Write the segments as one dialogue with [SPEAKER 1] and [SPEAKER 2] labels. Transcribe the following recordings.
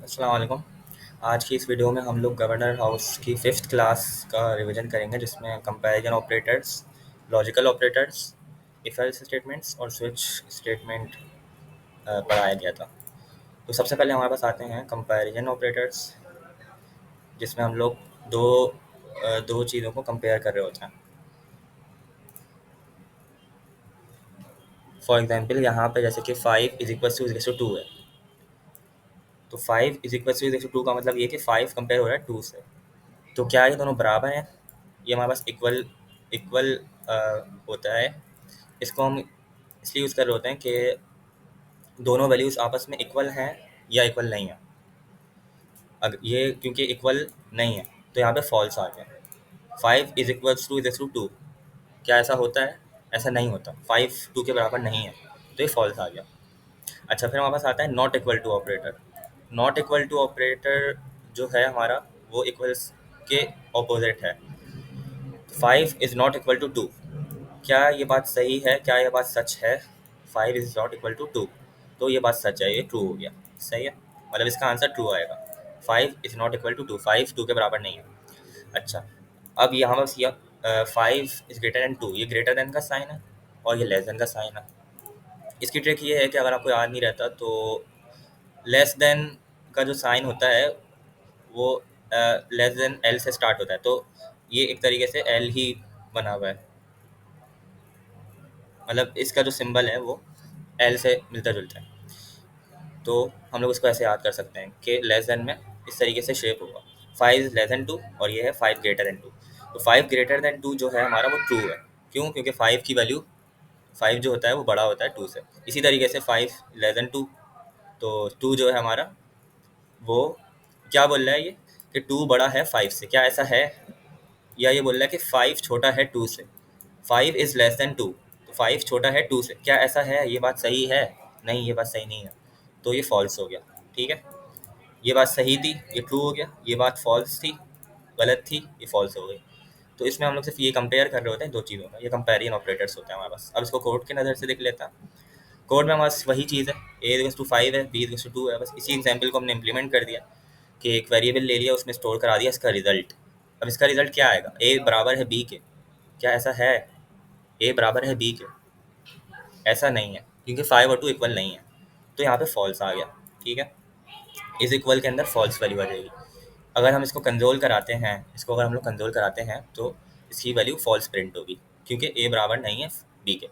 [SPEAKER 1] अस्सलाम वालेकुम। आज की इस वीडियो में हम लोग गवर्नर हाउस की फिफ्थ क्लास का रिवीजन करेंगे, जिसमें comparison operators, logical operators, if else statements और स्विच स्टेटमेंट पढ़ाया गया था। तो सबसे पहले हमारे पास आते हैं कंपैरिजन ऑपरेटर्स, जिसमें हम लोग दो चीज़ों को कंपेयर कर रहे होते हैं। फॉर एग्जांपल यहाँ पे जैसे कि 5 = 2 है, तो 5 = 2 का मतलब ये कि 5 कंपेयर हो रहा है 2 से। तो क्या ये दोनों बराबर हैं? ये हमारे पास इक्वल इक्वल होता है। इसको हम इसलिए यूज़ कर रहे होते हैं कि दोनों वैल्यूज़ आपस में इक्वल हैं या इक्वल नहीं है। अगर ये क्योंकि इक्वल नहीं है तो यहाँ पे फॉल्स आ गया। 5 = 2 क्या ऐसा होता है? ऐसा नहीं होता। 5 2 के बराबर नहीं है, तो ये फॉल्स आ गया। अच्छा, फिर हमारे पास आता है not equal to operator. Not equal to operator जो है हमारा, वो इक्वल्स के ऑपोजिट है। 5 = 2। क्या ये बात सही है? क्या ये बात सच है? 5 = 2, तो ये बात सच है, ये ट्रू हो गया। सही है, मतलब इसका आंसर ट्रू आएगा। 5 = 2, 5 2 के बराबर नहीं है। अच्छा, अब यहाँ बस ये 5 > 2, ये ग्रेटर देन का साइन है और ये लेस देन का साइन है। इसकी ट्रिक ये है कि अगर आपको याद नहीं रहता तो लेस देन का जो साइन होता है वो लेस देन एल से स्टार्ट होता है, तो ये एक तरीके से एल ही बना हुआ है। मतलब इसका जो सिंबल है वो एल से मिलता जुलता है। तो हम लोग इसको ऐसे याद कर सकते हैं कि लेस देन में इस तरीके से शेप होगा। 5 < 2 और ये है 5 < 2। तो 5 < 2 जो है हमारा वो ट्रू है। क्यों? क्योंकि 5 की वैल्यू 5 जो होता है वो बड़ा होता है 2 से। इसी तरीके से 5 < 2, तो 2 जो है हमारा वो क्या बोल रहा है ये कि 2 बड़ा है 5 से। क्या ऐसा है? या ये बोल रहा है कि 5 छोटा है 2 से। 5 < 2, तो 5 छोटा है 2 से। क्या ऐसा है? ये बात सही है? नहीं, ये बात सही नहीं है, तो ये फॉल्स हो गया। ठीक है, ये बात सही थी, ये ट्रू हो गया। ये बात फॉल्स थी, गलत थी, ये फॉल्स हो गई। तो इसमें हम लोग सिर्फ ये कंपेयर कर रहे होते हैं दो चीज़ों का। ये कंपेरिजन ऑपरेटर्स होते हैं हमारे पास। अब इसको कोड की नज़र से देख लेता है। कोड में हमारे पास वही चीज़ है, A = 5 है, B = 2 है। बस इसी एग्जाम्पल को हमने इम्प्लीमेंट कर दिया कि एक वेरिएबल ले लिया, उसमें स्टोर करा दिया इसका रिजल्ट। अब इसका रिजल्ट क्या आएगा? A बराबर है B के। क्या ऐसा है? A बराबर है B के? ऐसा नहीं है, क्योंकि 5 और 2 इक्वल नहीं है, तो यहाँ पे फॉल्स आ गया। ठीक है, इस इक्वल के अंदर फॉल्स वैल्यू आ जाएगी। अगर हम इसको कंसोल कराते हैं, इसको अगर हम लोग कंसोल कराते हैं तो इसकी वैल्यू फॉल्स प्रिंट होगी, क्योंकि A बराबर नहीं है B के।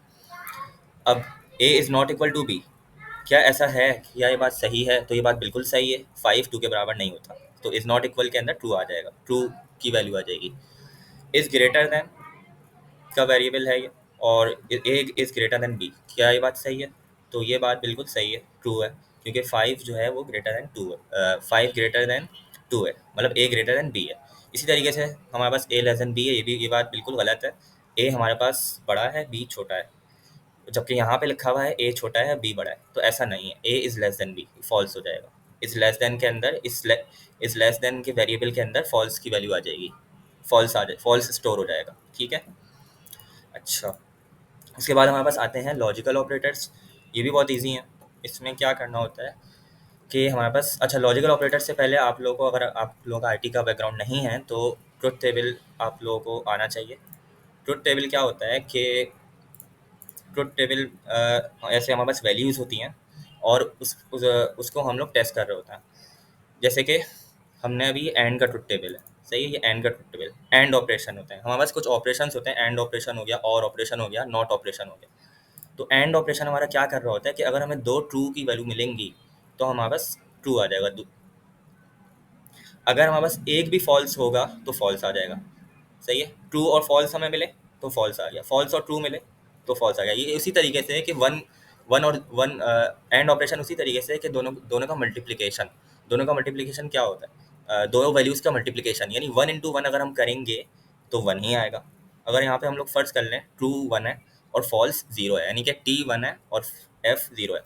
[SPEAKER 1] अब A ≠ B, क्या ऐसा है? क्या ये बात सही है? तो ये बात बिल्कुल सही है, 5 2 के बराबर नहीं होता, तो इज नॉट इक्वल के अंदर ट्रू आ जाएगा, ट्रू की वैल्यू आ जाएगी। इज ग्रेटर देन का वेरिएबल है ये, और ए इज ग्रेटर देन बी। क्या ये बात सही है? तो ये बात बिल्कुल सही है, ट्रू है, क्योंकि 5 जो है वो ग्रेटर देन 2 है। 5 < 2 है, मतलब ए ग्रेटर देन बी है। इसी तरीके से हमारे पास ए लेस देन बी है, ये बात बिल्कुल गलत है। ए हमारे पास बड़ा है, बी छोटा है, जबकि यहाँ पे लिखा हुआ है ए छोटा है बी बड़ा है, तो ऐसा नहीं है। A is less than B, false हो जाएगा। इस लेस देन के अंदर इस लेस देन के वेरिएबल के अंदर फॉल्स की वैल्यू आ जाएगी, फॉल्स स्टोर हो जाएगा। ठीक है। अच्छा, उसके बाद हमारे पास आते हैं लॉजिकल ऑपरेटर्स। ये भी बहुत इजी हैं। इसमें क्या करना होता है कि हमारे पास, अच्छा, लॉजिकल ऑपरेटर से पहले आप लोगों को, अगर आप लोगों का आईटी का बैकग्राउंड नहीं है तो ट्रुथ टेबल आप लोगों को आना चाहिए। ट्रुथ टेबल क्या होता है कि ट्रुथ टेबल ऐसे हमारे पास वैल्यूज़ होती हैं और उसको हम लोग टेस्ट कर रहे होते हैं। जैसे कि हमने अभी एंड का ट्रुथ टेबल है, सही है, ये एंड का ट्रुथ टेबल। एंड ऑपरेशन होते हैं हमारे पास, कुछ ऑपरेशंस होते हैं। एंड ऑपरेशन हो गया, और ऑपरेशन हो गया, नॉट ऑपरेशन हो गया। तो एंड ऑपरेशन हमारा क्या कर रहा होता है कि अगर हमें दो ट्रू की वैल्यू मिलेंगी तो हमारे पास ट्रू आ जाएगा। अगर हमारे पास एक भी फॉल्स होगा तो फॉल्स आ जाएगा। सही है, ट्रू और फॉल्स हमें मिले तो फॉल्स आ गया, फॉल्स और ट्रू मिले तो फॉल्स आ गया। ये उसी तरीके से है कि वन वन और वन एंड ऑपरेशन उसी तरीके से है कि दोनों दोनों का मल्टीप्लिकेशन क्या होता है? दो वैल्यूज़ का मल्टीप्लिकेशन, यानी 1 × 1 अगर हम करेंगे तो 1 ही आएगा। अगर यहाँ पे हम लोग फर्ज कर लें ट्रू 1 है और फॉल्स 0 है, यानी कि T 1 है और F 0 है,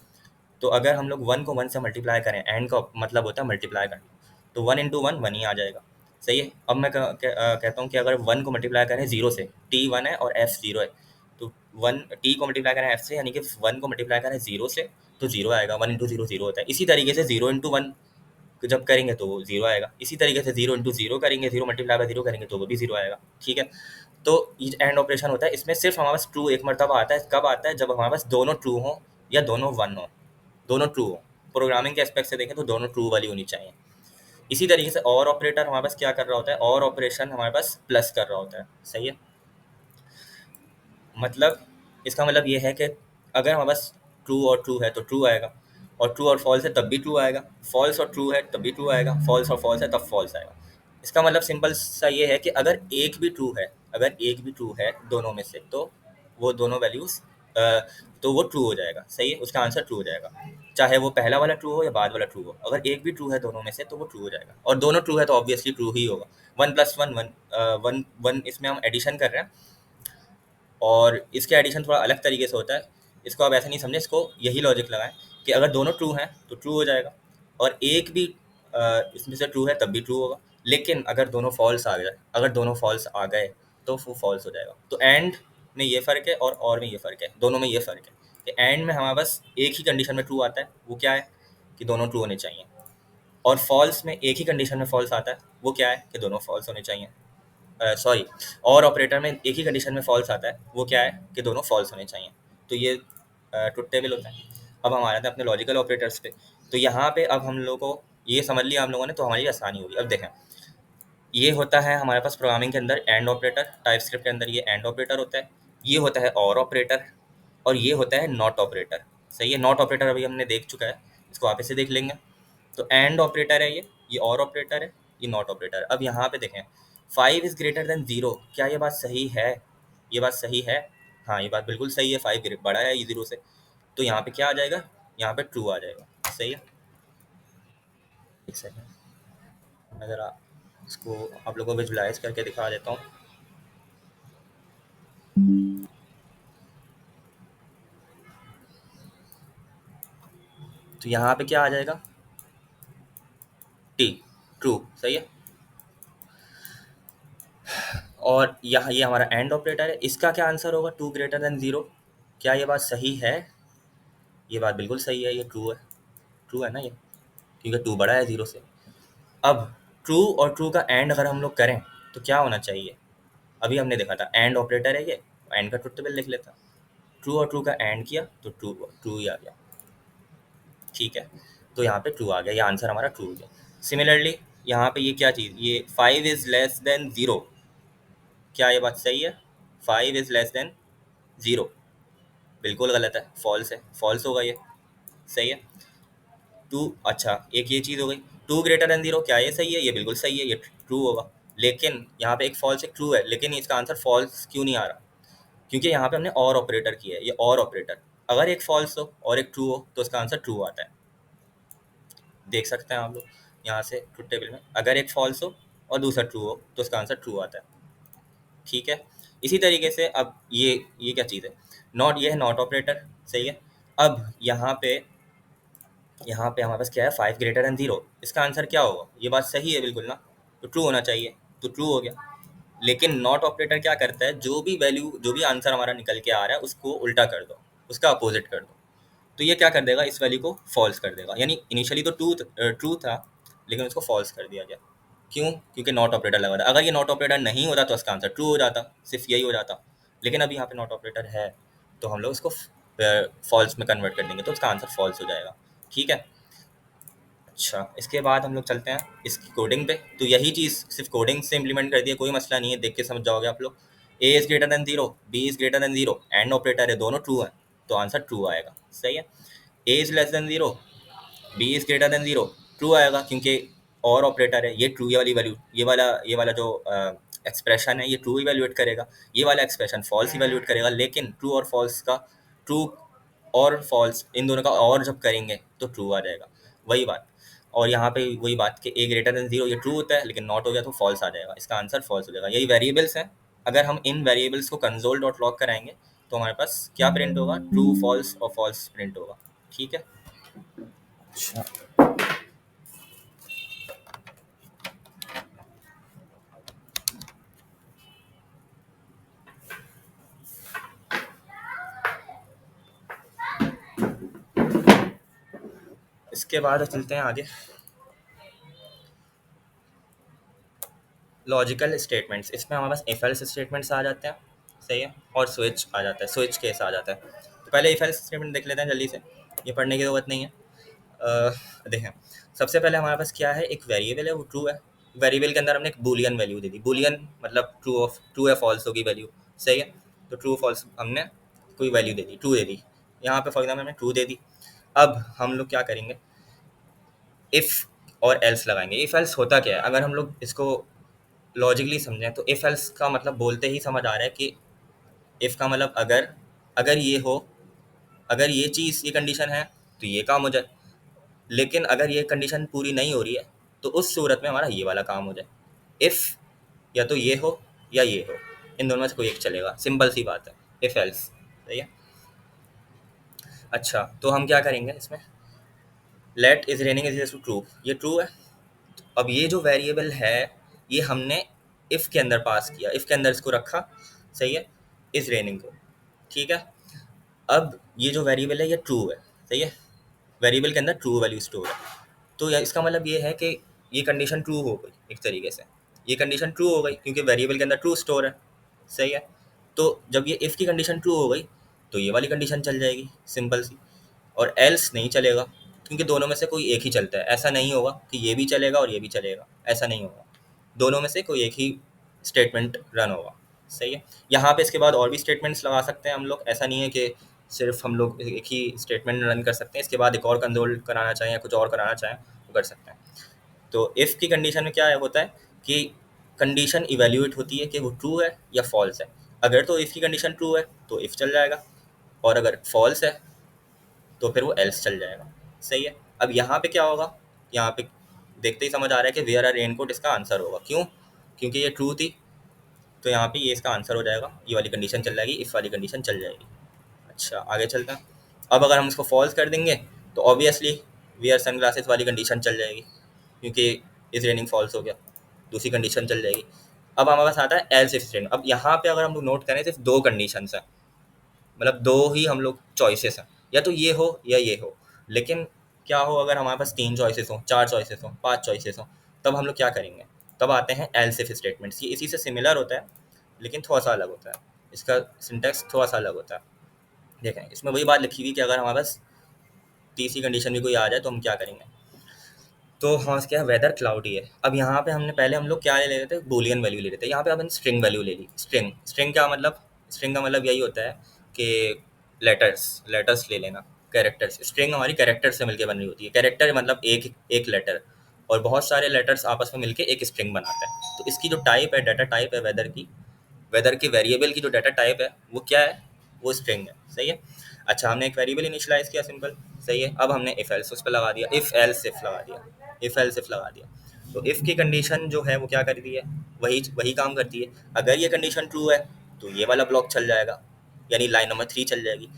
[SPEAKER 1] तो अगर हम लोग 1 को 1 से मल्टीप्लाई करें, एंड का मतलब होता है मल्टीप्लाई करना, तो 1 × 1 1 ही आ जाएगा। सही है। अब मैं कहता हूँ कि अगर 1 को मल्टीप्लाई करें 0 से, T 1 है और F 0 है, तो 1 T को मल्टीप्लाई करें F से, यानी कि 1 को मल्टीप्लाई करें 0 से, तो 0 आएगा। 1 × 0 0 होता है। इसी तरीके से 0 × 1 जब करेंगे तो वो जीरो आएगा। इसी तरीके से जीरो इंटू जीरो करेंगे, जीरो मल्टीप्लाई बाय जीरो करेंगे तो वो भी जीरो आएगा। ठीक है, तो ये एंड ऑपरेशन होता है। इसमें सिर्फ हमारे पास ट्रू एक मरतबा आता है, कब आता है? जब हमारे पास दोनों ट्रू हो या दोनों वन हो, दोनों ट्रू हो। प्रोग्रामिंग के एस्पेक्ट से देखें तो दोनों ट्रू वाली होनी चाहिए। इसी तरीके से और ऑपरेटर हमारे पास क्या कर रहा होता है? और ऑपरेशन हमारे पास प्लस कर रहा होता है। सही है, मतलब इसका मतलब ये है कि अगर हमारे पास ट्रू और ट्रू है तो ट्रू आएगा, और ट्रू और फॉल्स है तब भी ट्रू आएगा, फॉल्स और ट्रू है तब भी ट्रू आएगा, फॉल्स और फॉल्स है तब फॉल्स आएगा। इसका मतलब सिंपल सा ये है कि अगर एक भी ट्रू है, अगर एक भी ट्रू है दोनों में से, तो वो दोनों वैल्यूज तो वो ट्रू हो जाएगा। सही है, उसका आंसर ट्रू हो जाएगा, चाहे वो पहला वाला ट्रू हो या बाद वाला ट्रू हो। अगर एक भी ट्रू है दोनों में से तो वो ट्रू हो जाएगा, और दोनों ट्रू है तो ऑब्वियसली ट्रू ही होगा। One plus one one, one one इसमें हम एडिशन कर रहे हैं, और इसके एडिशन थोड़ा अलग तरीके से होता है। इसको आप ऐसे नहीं समझे, इसको यही लॉजिक लगाएं कि अगर दोनों ट्रू हैं तो ट्रू हो जाएगा, और एक भी इसमें से ट्रू है तब भी ट्रू होगा। लेकिन अगर दोनों फॉल्स आ गए, अगर दोनों फॉल्स आ गए तो वो फॉल्स हो जाएगा। तो एंड में ये फ़र्क है और में ये फ़र्क है, दोनों में ये फ़र्क है कि एंड में हमारे पास एक ही कंडीशन में ट्रू आता है, वो क्या है कि दोनों ट्रू होने चाहिए। और फॉल्स में एक ही कंडीशन में फॉल्स आता है, वो क्या है कि दोनों फॉल्स होने चाहिए। सॉरी, और ऑपरेटर में एक ही कंडीशन में फॉल्स आता है, वो क्या है कि दोनों फॉल्स होने चाहिए। तो ये ट्रुथ टेबल होता है। अब हम आ जाते हैं अपने लॉजिकल ऑपरेटर्स पे। तो यहाँ पे अब हम लोगों को ये समझ लिया हम लोगों ने, तो हमारी आसानी होगी। अब देखें, ये होता है हमारे पास प्रोग्रामिंग के अंदर एंड ऑपरेटर, टाइप स्क्रिप्ट के अंदर ये एंड ऑपरेटर होता है। ये होता है और ऑपरेटर, और ये होता है नॉट ऑपरेटर। सही है, नॉट ऑपरेटर अभी हमने देख चुका है, इसको वापस से देख लेंगे। तो एंड ऑपरेटर है ये और ऑपरेटर है, ये नॉट ऑपरेटर। अब यहाँ पे देखें, 5 इज ग्रेटर देन 0, क्या ये बात सही है? ये बात सही है, हाँ ये बात बिल्कुल सही है, 5 बड़ा है ये 0 से। तो यहाँ पे क्या आ जाएगा? यहाँ पे ट्रू आ जाएगा। सही है, एक सेकेंड, मैं ज़रा इसको आप लोगों को विजुलाइज करके दिखा देता हूँ। तो यहाँ पे क्या आ जाएगा? T, true. सही है, और यहाँ ये हमारा एंड ऑपरेटर है, इसका क्या आंसर होगा? 2 ग्रेटर देन 0। क्या ये बात सही है? ये बात बिल्कुल सही है, ये ट्रू है। ट्रू है ना ये, क्योंकि 2 बड़ा है 0 से। अब ट्रू और ट्रू का एंड अगर हम लोग करें तो क्या होना चाहिए? अभी हमने देखा था एंड ऑपरेटर है ये, एंड का ट्रुथ टेबल लिख लेता। ट्रू और ट्रू का एंड किया तो ट्रू ट्रू ही आ गया। ठीक है, तो यहाँ पे ट्रू आ गया, ये आंसर हमारा ट्रू हो गया। सिमिलरली यहाँ पे ये क्या चीज़, ये 5 इज़ लेस देन 0, क्या ये बात सही है? 5 इज़ लेस देन 0 बिल्कुल गलत है, फॉल्स है, फॉल्स होगा ये। सही है, टू, अच्छा एक ये चीज़ हो गई। 2 ग्रेटर देन 0, क्या ये सही है? ये बिल्कुल सही है, ये ट्रू होगा। लेकिन यहाँ पे एक फॉल्स एक ट्रू है, लेकिन इसका आंसर फॉल्स क्यों नहीं आ रहा? क्योंकि यहाँ पे हमने और ऑपरेटर किया है, ये और ऑपरेटर, अगर एक फॉल्स हो और एक ट्रू हो तो इसका आंसर ट्रू आता है। देख सकते हैं आप लोग यहाँ से ट्रुथ टेबल में, अगर एक फॉल्स हो और दूसरा ट्रू हो तो इसका आंसर ट्रू आता है। ठीक है, इसी तरीके से अब ये क्या चीज़ है? नॉट, ये है नॉट ऑपरेटर। सही है, अब यहाँ पे हमारे पास क्या है? 5 ग्रेटर देन 0, इसका आंसर क्या होगा? ये बात सही है बिल्कुल ना, तो ट्रू होना चाहिए, तो ट्रू हो गया। लेकिन नॉट ऑपरेटर क्या करता है? जो भी वैल्यू, जो भी आंसर हमारा निकल के आ रहा है उसको उल्टा कर दो, उसका अपोजिट कर दो। तो ये क्या कर देगा? इस वैल्यू को फॉल्स कर देगा। यानी इनिशियली तो ट्रू था, लेकिन उसको फॉल्स कर दिया गया। क्यों? क्योंकि नॉट ऑपरेटर लगा था। अगर ये नॉट ऑपरेटर नहीं होता तो इसका आंसर ट्रू हो जाता, सिर्फ यही हो जाता। लेकिन अभी यहाँ पे नॉट ऑपरेटर है, तो हम लोग इसको फॉल्स में कन्वर्ट कर देंगे, तो उसका आंसर फॉल्स हो जाएगा। ठीक है, अच्छा इसके बाद हम लोग चलते हैं इसकी कोडिंग पे। तो यही चीज़ सिर्फ कोडिंग से इम्प्लीमेंट कर दिया, कोई मसला नहीं है, देख के समझ जाओगे आप लोग। A is greater than 0, B is greater than 0, and operator है, दोनों ट्रू हैं, तो आंसर ट्रू आएगा। सही है, A is less than 0, B is greater than 0, true आएगा, क्योंकि और ऑपरेटर है, ये ट्रू, ये वाली वैल्यू, ये वाला जो एक्सप्रेशन है ये ट्रू इवेल्युएट करेगा, ये वाला एक्सप्रेशन फॉल्स इवेल्युएट करेगा। लेकिन ट्रू और फॉल्स का, ट्रू और फॉल्स इन दोनों का और जब करेंगे तो ट्रू आ जाएगा, वही बात। और यहाँ पे वही बात कि ए ग्रेटर देन 0 ये ट्रू होता है, लेकिन नॉट हो गया तो फॉल्स आ जाएगा, इसका आंसर फॉल्स हो जाएगा। यही वेरिएबल्स हैं, अगर हम इन वेरिएबल्स को कंसोल डॉट लॉग कराएंगे तो हमारे पास क्या प्रिंट होगा? ट्रू फॉल्स और फॉल्स प्रिंट होगा। ठीक है, अच्छा इसके बाद चलते हैं आगे। लॉजिकल स्टेटमेंट्स, इसमें हमारे पास इफ एल्स स्टेटमेंट्स आ जाते हैं, सही है, और स्विच आ जाता है, स्विच केस आ जाता है। तो पहले इफ एल्स स्टेटमेंट देख लेते हैं जल्दी से, ये पढ़ने की ज़रूरत नहीं है। देखें, सबसे पहले हमारे पास क्या है, एक वेरिएबल है, वो ट्रू है। वेरिएबल के अंदर हमने एक बूलियन वैल्यू दे दी, बूलियन मतलब ट्रू या फॉल्स होगी वैल्यू, सही है। तो ट्रू फॉल्स हमने कोई value they the, true they दी, यहाँ पे फॉर एग्जाम्पल हमने ट्रू दे दी। अब हम लोग क्या करेंगे, इफ़ और एल्स लगाएंगे। इफ़ एल्स होता क्या है, अगर हम लोग इसको लॉजिकली समझें तो इफ़ एल्स का मतलब बोलते ही समझ आ रहा है कि इफ़ का मतलब अगर, अगर ये हो, अगर ये चीज़, ये कंडीशन है तो ये काम हो जाए, लेकिन अगर ये कंडीशन पूरी नहीं हो रही है तो उस सूरत में हमारा ये वाला काम हो जाए। इफ़ या तो ये हो या ये हो, इन दोनों में से कोई एक चलेगा, सिंपल सी बात है, इफ़ एल्स, सही है। अच्छा, तो हम क्या करेंगे इसमें, let is raining is to true, ये ट्रू है। अब ये जो वेरिएबल है, ये हमने इफ़ के अंदर पास किया, इफ़ के अंदर इसको रखा, सही है, इज रेनिंग को, ठीक है। अब ये जो वेरिएबल है ये ट्रू है, सही है, वेरिएबल के अंदर ट्रू वैल्यू स्टोर है। तो इसका मतलब ये है कि ये कंडीशन ट्रू हो गई एक तरीके से, ये कंडीशन ट्रू हो गई क्योंकि वेरिएबल के अंदर ट्रू स्टोर है, सही है। तो जब ये इफ़ की कंडीशन ट्रू हो गई तो ये वाली कंडीशन चल जाएगी, सिंपल सी, और एल्स नहीं चलेगा, क्योंकि दोनों में से कोई एक ही चलता है। ऐसा नहीं होगा कि ये भी चलेगा और ये भी चलेगा, ऐसा नहीं होगा, दोनों में से कोई एक ही स्टेटमेंट रन होगा, सही है। यहाँ पे इसके बाद और भी स्टेटमेंट्स लगा सकते हैं हम लोग, ऐसा नहीं है कि सिर्फ हम लोग एक ही स्टेटमेंट रन कर सकते हैं, इसके बाद एक और कंट्रोल कराना चाहें या कुछ और कराना चाहें वो कर सकते हैं। तो इफ़ की कंडीशन में क्या होता है कि कंडीशन इवेल्यूएट होती है कि वो ट्रू है या फॉल्स है। अगर तो इफ़ की कंडीशन ट्रू है तो इफ़ चल जाएगा, और अगर फॉल्स है तो फिर वो एल्स चल जाएगा, सही है। अब यहाँ पे क्या होगा, यहाँ पे देखते ही समझ आ रहा है कि वेयर आर रेनकोट इसका आंसर होगा, क्यों, क्योंकि ये ट्रू थी, तो यहाँ पे ये इसका आंसर हो जाएगा, ये वाली कंडीशन चल जाएगी, इफ़ वाली कंडीशन चल जाएगी। अच्छा, आगे चलते हैं। अब अगर हम इसको फॉल्स कर देंगे तो ऑब्वियसली वेयर सन ग्लासेस वाली कंडीशन चल जाएगी, क्योंकि इज रेनिंग फॉल्स हो गया, दूसरी कंडीशन चल जाएगी। अब हमारे पास आता है एल्स इफ स्टेटमेंट। अब यहाँ पे अगर हम लोग नोट करें सिर्फ दो कंडीशंस हैं, मतलब दो ही हम लोग चॉइसेस हैं, या तो ये हो या ये हो। लेकिन क्या हो अगर हमारे पास तीन चॉइसेस हो, चार चॉइसेस हो, पांच चॉइसेस हो, तब हम लोग क्या करेंगे, तब आते हैं एल्स इफ स्टेटमेंट्स। ये इसी से सिमिलर होता है लेकिन थोड़ा सा अलग होता है, इसका सिंटैक्स थोड़ा सा अलग होता है। देखें, इसमें वही बात लिखी हुई कि अगर हमारे पास तीसरी कंडीशन भी कोई आ जाए तो हम क्या करेंगे। तो हाँ, क्या है, वेदर क्लाउडी है। अब यहाँ पे हमने पहले हम लोग क्या ले रहे थे, बूलियन वैल्यू ले रहे थे, यहाँ पे अपन स्ट्रिंग वैल्यू ले ली। स्ट्रिंग, स्ट्रिंग क्या मतलब, स्ट्रिंग का मतलब यही होता है कि लेटर्स, लेटर्स ले लेना, कैरेक्टर्स। स्ट्रिंग हमारी कैरेक्टर से मिलकर बन रही होती है, कैरेक्टर मतलब एक एक लेटर, और बहुत सारे लेटर्स आपस में मिलके एक स्ट्रिंग बनाते हैं। तो इसकी जो टाइप है, डाटा टाइप है वेदर की, वेदर के वेरिएबल की जो डाटा टाइप है वो क्या है, वो स्ट्रिंग है, सही है। अच्छा, हमने एक वेरिएबल इनिशियलाइज किया, सिंपल, सही है। अब हमने इफ एल्स उस पर लगा दिया, इफ एल्स इफ लगा दिया, इफ एल्स इफ लगा दिया। तो इफ की कंडीशन जो है वो क्या करती है, वही वही काम करती है। अगर ये कंडीशन ट्रू है तो ये वाला ब्लॉक चल जाएगा, यानी लाइन नंबर 3 चल जाएगी।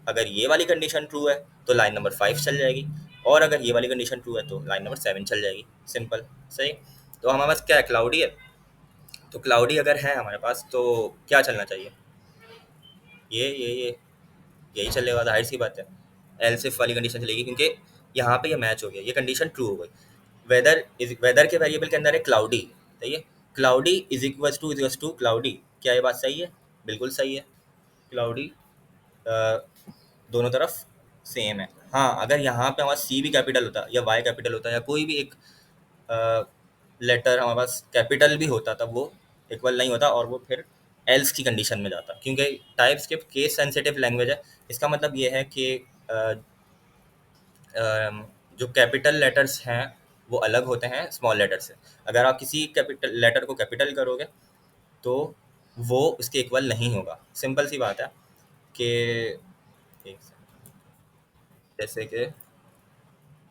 [SPEAKER 1] अगर ये वाली कंडीशन ट्रू है तो लाइन नंबर 5 चल जाएगी, और अगर ये वाली कंडीशन ट्रू है तो लाइन नंबर 7 चल जाएगी, सिंपल, सही। तो हमारे पास क्या है, क्लाउडी है। तो क्लाउडी अगर है हमारे पास तो क्या चलना चाहिए, ये यही चलेगा, जाहिर सी बात है, एल्स इफ वाली कंडीशन चलेगी, क्योंकि यहाँ पे ये मैच हो गया, ये कंडीशन ट्रू हो गई। वेदर इज, वेदर के वेरिएबल के अंदर है क्लाउडी, सही है। Cloudy is equals to cloudy, क्या ये बात सही है, बिल्कुल सही है। क्लाउडी दोनों तरफ सेम है। हाँ, अगर यहाँ पे हमारा सी भी कैपिटल होता या वाई कैपिटल होता या कोई भी एक लेटर हमारे पास कैपिटल भी होता, तब वो इक्वल नहीं होता और वो फिर एल्स की कंडीशन में जाता, क्योंकि type script case sensitive language है। इसका मतलब ये है कि अ, जो कैपिटल लेटर्स हैं वो अलग होते हैं स्मॉल लेटर से। अगर आप किसी कैपिटल लेटर को कैपिटल करोगे तो वो उसके इक्वल नहीं होगा, सिंपल सी बात है। कि एक second, जैसे कि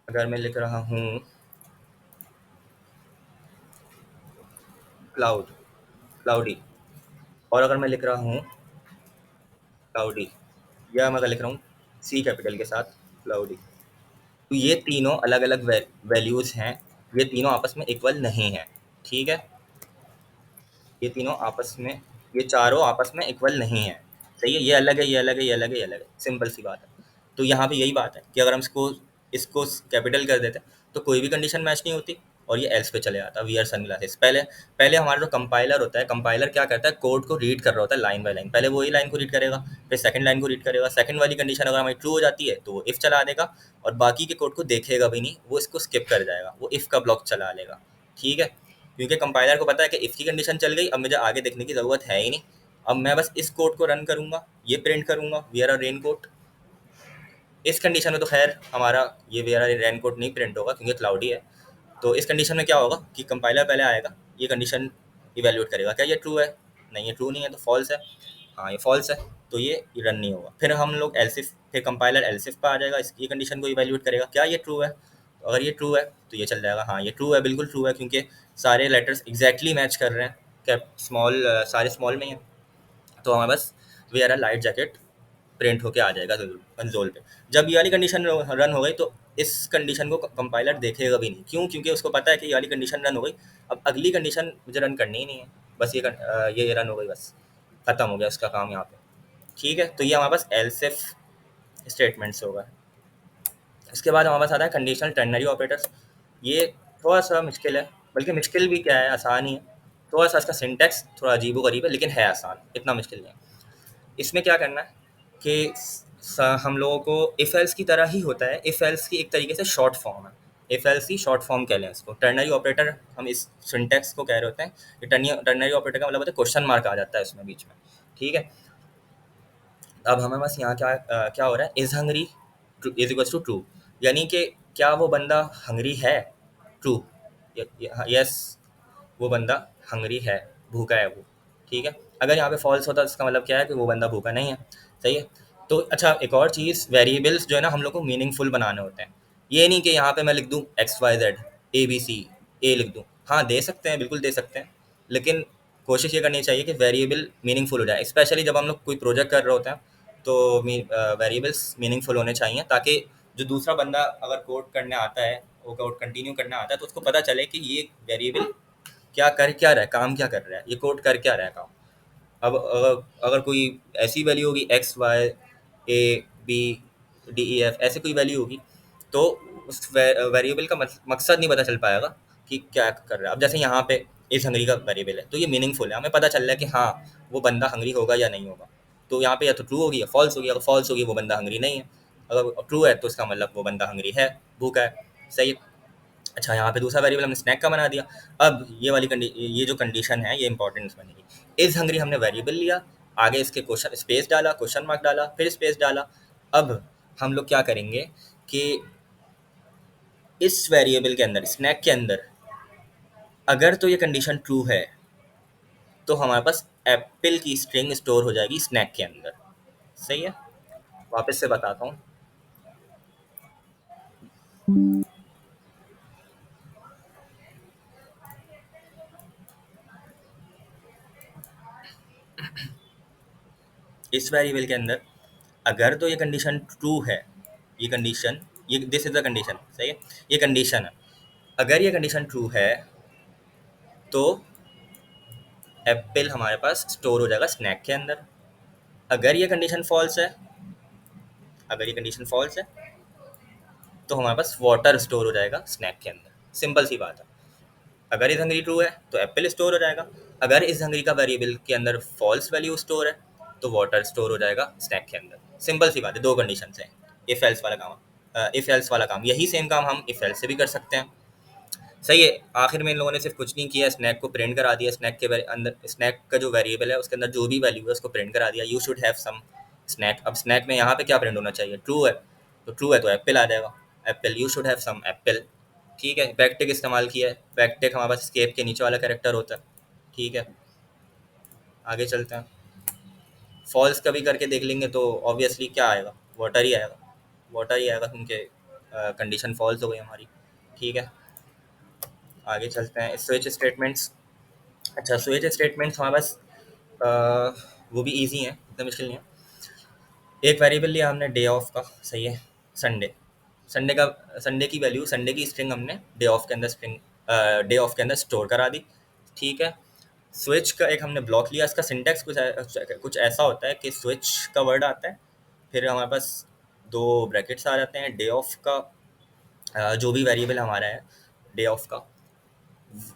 [SPEAKER 1] अगर मैं लिख रहा हूँ क्लाउड, क्लाउडी, और अगर मैं लिख रहा हूँ क्लाउडी, या मैं अगर लिख रहा हूँ सी कैपिटल के साथ क्लाउडी, तो ये तीनों अलग अलग वैल्यूज़ हैं, ये तीनों आपस में इक्वल नहीं हैं, ठीक है। ये तीनों आपस में, ये चारों आपस में इक्वल नहीं है, सही है। ये अलग है, ये अलग है, ये अलग है, ये अलग है, सिंपल सी बात है। तो यहाँ पे यही बात है कि अगर हम इसको इसको कैपिटल कर देते तो कोई भी कंडीशन मैच नहीं होती, और ये एल्स पे चले जाता है, वियर सनग्लासेस। पहले पहले हमारा जो कंपाइलर होता है, कंपाइलर क्या करता है, कोड को रीड कर रहा होता है लाइन बाय लाइन। पहले वही लाइन को रीड करेगा, फिर सेकंड लाइन को रीड करेगा, सेकंड वाली कंडीशन अगर हमारी ट्रू हो जाती है तो वो इफ़ चला देगा, और बाकी के कोड को देखेगा भी नहीं, वो इसको स्किप कर जाएगा, वो इफ़ का ब्लॉक चला लेगा। ठीक है, क्योंकि कंपाइलर को पता है कि इफ़ की कंडीशन चल गई, अब मुझे आगे देखने की ज़रूरत है ही नहीं। अब मैं बस इस कोड को रन करूँगा, ये प्रिंट करूँगा, वियर अ रेन कोट। इस कंडीशन में तो खैर हमारा ये वियर अ रेन कोट नहीं प्रिंट होगा क्योंकि क्लाउडी है। तो इस कंडीशन में क्या होगा कि कंपाइलर पहले आएगा, ये कंडीशन इवैल्यूएट करेगा, क्या ये ट्रू है, नहीं ये ट्रू नहीं है तो फॉल्स है, हाँ ये फॉल्स है, तो ये रन नहीं होगा। फिर हम लोग एल्सिफ, फिर कंपाइलर एल्सिफ पे आ जाएगा, इस ये कंडीशन को इवैल्यूएट करेगा, क्या ये ट्रू है, तो अगर ये ट्रू है तो ये चल जाएगा, हाँ ये ट्रू है, बिल्कुल ट्रू है, क्योंकि सारे लेटर्स एग्जैक्टली मैच कर रहे हैं, कैप स्मॉल सारे स्मॉल में ही हैं। तो हमारे पास wear a light jacket print होके आ जाएगा कंसोल पे। जब ये वाली कंडीशन रन हो गई तो इस कंडीशन को कंपाइलर देखेगा भी नहीं, क्यों, क्योंकि उसको पता है कि ये वाली कंडीशन रन हो गई, अब अगली कंडीशन मुझे रन करनी ही नहीं है, बस ये रन हो गई, बस खत्म हो गया उसका काम यहाँ पे। ठीक है, तो ये हमारे पास एल्सिफ स्टेटमेंट्स होगा। इसके बाद हमारे पास आता है कंडीशनल टर्नरी ऑपरेटर्स। ये थोड़ा सा मुश्किल है, बल्कि मुश्किल भी क्या है, आसान ही है। थोड़ा सा इसका सिंटेक्स थोड़ा अजीबो गरीब है, लेकिन है आसान, इतना मुश्किल नहीं है। इसमें क्या करना है कि हम लोगों को इफ एल्स की तरह ही होता है, इफ एल्स की एक तरीके से शॉर्ट फॉर्म है, इफ एल्स की शॉर्ट फॉर्म कह लें इसको। टर्नरी ऑपरेटर हम इस सिंटेक्स को कह रहे होते हैं, ये टर्नरी ऑपरेटर का मतलब होता है क्वेश्चन मार्क आ जाता है उसमें बीच में। ठीक है, अब हमें बस यहाँ क्या हो रहा है, is hungry is equals to true, यानी कि क्या वो बंदा हंगरी है, ट्रू, यस वो बंदा हंगरी है, भूखा है वो। ठीक है, अगर यहाँ पे फॉल्स होता तो इसका मतलब क्या है कि वो बंदा भूखा नहीं है। सही है, तो अच्छा एक और चीज़, वेरिएबल्स जो है ना हम लोग को मीनिंगफुल बनाने होते हैं। ये नहीं कि यहाँ पे मैं लिख दूँ X Y Z A B C, A लिख दूँ, हाँ दे सकते हैं, बिल्कुल दे सकते हैं, लेकिन कोशिश ये करनी चाहिए कि वेरिएबल मीनिंगफुल हो जाए, स्पेशली जब हम लोग कोई प्रोजेक्ट कर रहे होते हैं, तो वेरिएबल्स मीनिंगफुल होने चाहिए, ताकि जो दूसरा बंदा अगर कोड करने आता है, वो कोड कंटिन्यू करने आता है, तो उसको पता चले कि ये वेरिएबल क्या कर क्या रहा है, काम क्या कर रहा है, ये कोड कर क्या रहा है काम। अब अगर कोई ऐसी वैल्यू होगी X Y A B D E F, ऐसे कोई वैल्यू होगी, तो उस वेरिएबल का मकसद नहीं पता चल पाएगा कि क्या कर रहा है। अब जैसे यहाँ पे इस हंगरी का वेरिएबल है, तो ये मीनिंगफुल है, हमें पता चल रहा है कि हाँ वो बंदा हंगरी होगा या नहीं होगा। तो यहाँ पे या तो ट्रू होगी या फॉल्स होगी, अगर फॉल्स होगी वो बंदा हंगरी नहीं है, अगर ट्रू है तो इसका मतलब वो बंदा हंगरी है, भूखा है। सही है। अच्छा यहाँ पे दूसरा वेरिएबल हमने स्नैक का बना दिया। अब ये जो कंडीशन है ये इंपॉर्टेंट बनेगी। इज हंगरी हमने वेरिएबल लिया, आगे इसके क्वेश्चन स्पेस डाला, क्वेश्चन मार्क डाला, फिर स्पेस डाला। अब हम लोग क्या करेंगे कि इस वेरिएबल के अंदर, स्नैक के अंदर, अगर तो ये कंडीशन ट्रू है तो हमारे पास एप्पल की स्ट्रिंग स्टोर हो जाएगी स्नैक के अंदर। सही है, वापस से बताता हूँ। इस वेरिएबल के अंदर अगर तो ये कंडीशन ट्रू है, ये कंडीशन, ये दिस इज द कंडीशन, सही है, ये कंडीशन है, अगर ये कंडीशन ट्रू है तो एप्पल हमारे पास स्टोर हो जाएगा स्नैक के अंदर। अगर ये कंडीशन फॉल्स है, अगर ये कंडीशन फॉल्स है तो हमारे पास वाटर स्टोर हो जाएगा स्नैक के अंदर। सिंपल सी बात है। अगर इस हंगरी ट्रू है तो एप्पल स्टोर हो जाएगा, अगर इस हंगरी का वेरिएबल के अंदर फॉल्स वैल्यू स्टोर है तो वाटर स्टोर हो जाएगा स्नैक के अंदर। सिंपल सी बात है, दो कंडीशन है। इफ एल्स वाला काम, इफ एल्स वाला काम, यही सेम काम हम इफ एल्स से भी कर सकते हैं। सही है, आखिर में इन लोगों ने सिर्फ कुछ नहीं किया, स्नैक को प्रिंट करा दिया, स्नैक के अंदर, स्नैक का जो वेरिएबल है उसके अंदर जो भी वैल्यू है उसको प्रिंट करा दिया, you should have some snack. अब स्नैक में यहाँ पे क्या प्रिंट होना चाहिए, ट्रू है, तो ट्रू है तो एप्पल आ जाएगा, apple, you should have some apple. ठीक है, बैकटिक इस्तेमाल किया है, बैकटिक हमारे पास स्केप के नीचे वाला कैरेक्टर होता है। ठीक है, आगे चलते हैं। फॉल्स कभी करके देख लेंगे तो ऑब्वियसली क्या आएगा, वाटर ही आएगा, वाटर ही आएगा, क्योंकि कंडीशन फॉल्स हो गई हमारी। ठीक है, आगे चलते हैं, स्विच स्टेटमेंट्स। अच्छा स्विच स्टेटमेंट्स हमारे पास वो भी इजी हैं, इतना मुश्किल नहीं है। एक वेरिएबल लिया हमने डे ऑफ का, सही है, संडे, संडे का, संडे की वैल्यू, संडे की स्ट्रिंग हमने डे ऑफ के अंदर स्ट्रिंग, डे ऑफ के अंदर स्टोर करा दी। ठीक है, स्विच का एक हमने ब्लॉक लिया, इसका सिंटेक्स कुछ ऐसा होता है कि स्विच का वर्ड आता है, फिर हमारे पास दो ब्रैकेट्स आ जाते हैं, डे ऑफ का जो भी वेरिएबल हमारा है डे ऑफ का,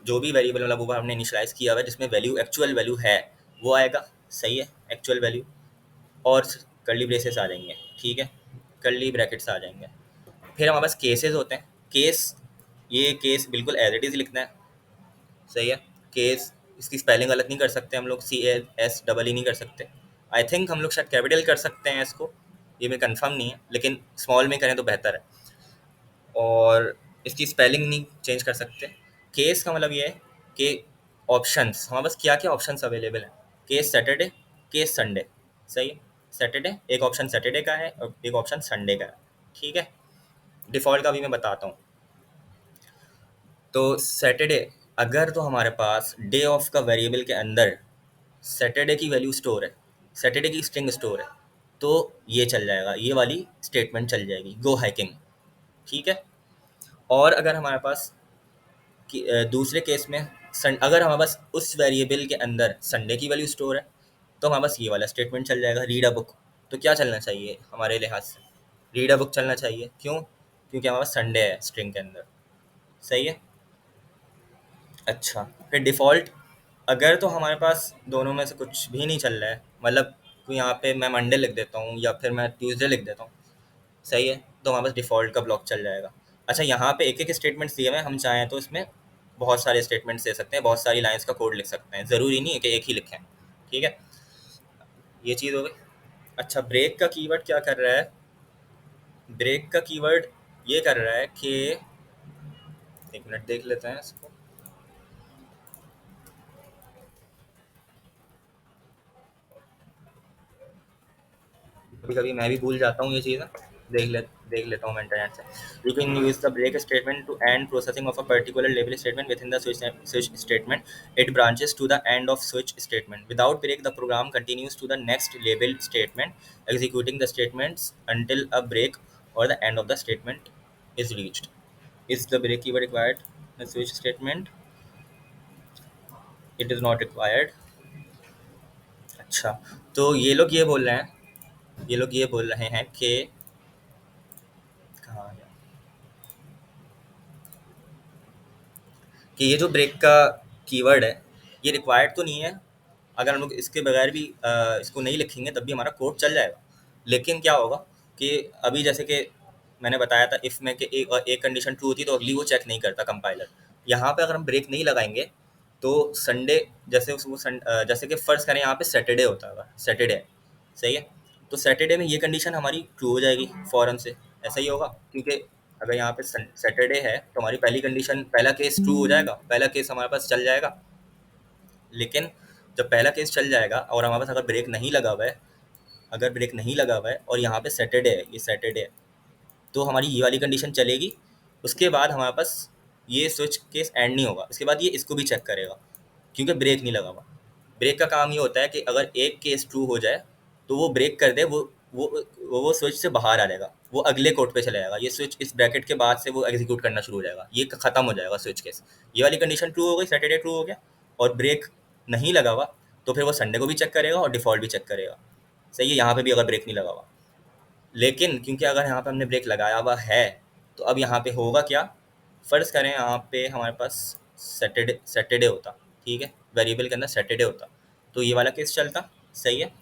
[SPEAKER 1] जो भी वेरिएबल मतलब वो हमने इनिशियलाइज़ किया हुआ है जिसमें वैल्यू एक्चुअल वैल्यू है वो आएगा, सही है, एक्चुअल वैल्यू। और कर्ली ब्रेसेस आ जाएंगे, ठीक है, कर्ली ब्रैकेट्स आ जाएंगे। फिर हमारे पास केसेस होते हैं। केस, ये केस बिल्कुल एज इट इज़ लिखना है, सही है। केस, इसकी स्पेलिंग गलत नहीं कर सकते हम लोग, CAS नहीं कर सकते। आई थिंक हम लोग शायद कैपिटल कर सकते हैं इसको, ये मैं कंफर्म नहीं है, लेकिन स्मॉल में करें तो बेहतर है। और इसकी स्पेलिंग नहीं चेंज कर सकते। केस का मतलब ये है कि ऑप्शंस हमारे पास क्या क्या ऑप्शंस अवेलेबल हैं। केस सैटरडे, केस संडे, सही है। सैटरडे, एक ऑप्शन सैटरडे का है और एक ऑप्शन संडे का है, ठीक है। डिफ़ॉल्ट का भी मैं बताता हूँ। तो सैटरडे, अगर तो हमारे पास डे ऑफ का वेरिएबल के अंदर सैटरडे की वैल्यू स्टोर है, सैटरडे की स्ट्रिंग स्टोर है, तो ये चल जाएगा, ये वाली स्टेटमेंट चल जाएगी, गो हाइकिंग, ठीक है। और अगर हमारे पास दूसरे केस में अगर हमारे पास उस वेरिएबल के अंदर संडे की वैल्यू स्टोर है, तो हमारे पास ये वाला स्टेटमेंट चल जाएगा, रीड अ बुक। तो क्या चलना चाहिए हमारे लिहाज से, रीड अ बुक चलना चाहिए। क्यों? क्योंकि हमारे पास संडे है स्ट्रिंग के अंदर, सही है। अच्छा, फिर डिफ़ॉल्ट, अगर तो हमारे पास दोनों में से कुछ भी नहीं चल रहा है, मतलब कोई यहाँ पे मैं मंडे लिख देता हूँ या फिर मैं ट्यूसडे लिख देता हूँ, सही है, तो हमारे पास डिफ़ॉल्ट का ब्लॉक चल जाएगा। अच्छा, यहाँ पे एक एक स्टेटमेंट्स दिए हुए हैं, हम चाहें तो इसमें बहुत सारे स्टेटमेंट्स दे सकते हैं, बहुत सारी लाइंस का कोड लिख सकते हैं, ज़रूरी नहीं है कि एक ही लिखें, ठीक है। ये चीज़ हो गई। अच्छा, ब्रेक का कीवर्ड क्या कर रहा है? ब्रेक का कीवर्ड ये कर रहा है कि, एक मिनट देख लेते हैं इसको। कभी कभी मैं भी भूल जाता हूँ ये चीज़ें, देख लेता हूँ मैं इंटरनेट से। You can use the break statement to end processing of a particular label statement within the switch statement. It branches to the end of switch statement. Without break the program continues to the next label statement executing the statements until a break or the end of the statement is reached. Is the break keyword required in the switch statement? It is not required. अच्छा, तो ये लोग ये बोल रहे हैं, ये लोग ये बोल रहे हैं कि, कहाँ गया, कि ये जो ब्रेक का कीवर्ड है ये रिक्वायर्ड तो नहीं है। अगर हम लोग इसके बगैर भी इसको नहीं लिखेंगे तब भी हमारा कोड चल जाएगा। लेकिन क्या होगा कि अभी जैसे कि मैंने बताया था इफ़ में कि एक कंडीशन ट्रू होती तो अगली वो चेक नहीं करता कंपाइलर। यहाँ पे अगर हम ब्रेक नहीं लगाएंगे तो संडे, जैसे जैसे कि फ़र्ज़ करें यहाँ पे सैटरडे होता है, सैटरडे, सही है, तो सैटरडे में ये कंडीशन हमारी ट्रू हो जाएगी फ़ौरन से, ऐसा ही होगा। क्योंकि अगर यहाँ पे सैटरडे है तो हमारी पहली कंडीशन, पहला केस ट्रू हो जाएगा, पहला केस हमारे पास चल जाएगा। लेकिन जब पहला केस चल जाएगा और हमारे पास अगर ब्रेक नहीं लगा हुआ है, अगर ब्रेक नहीं लगा हुआ है और यहाँ पे सैटरडे है, ये सैटरडे है, तो हमारी ये वाली कंडीशन चलेगी। उसके बाद हमारे पास ये स्विच केस एंड नहीं होगा, उसके बाद ये इसको भी चेक करेगा क्योंकि ब्रेक नहीं लगा हुआ। ब्रेक का काम ये होता है कि अगर एक केस ट्रू हो जाए तो वो ब्रेक कर दे, वो वो स्विच से बाहर आ जाएगा, वो अगले कोड पे चला जाएगा, ये स्विच इस ब्रैकेट के बाद से वो एग्जीक्यूट करना शुरू हो जाएगा, ये खत्म हो जाएगा स्विच केस। ये वाली कंडीशन ट्रू हो गई, सैटरडे ट्रू हो गया और ब्रेक नहीं लगा हुआ, तो फिर वो संडे को भी चेक करेगा और डिफ़ॉल्ट भी चेक करेगा, सही है, यहाँ पे भी अगर ब्रेक नहीं लगा हुआ। लेकिन क्योंकि अगर यहाँ पे हमने ब्रेक लगाया हुआ है तो अब यहाँ पे होगा क्या, फ़र्ज़ करें यहाँ पे हमारे पास सैटरडे सैटरडे होता, ठीक है, वेरिएबल के अंदर सैटरडे होता, तो ये वाला केस चलता, सही है।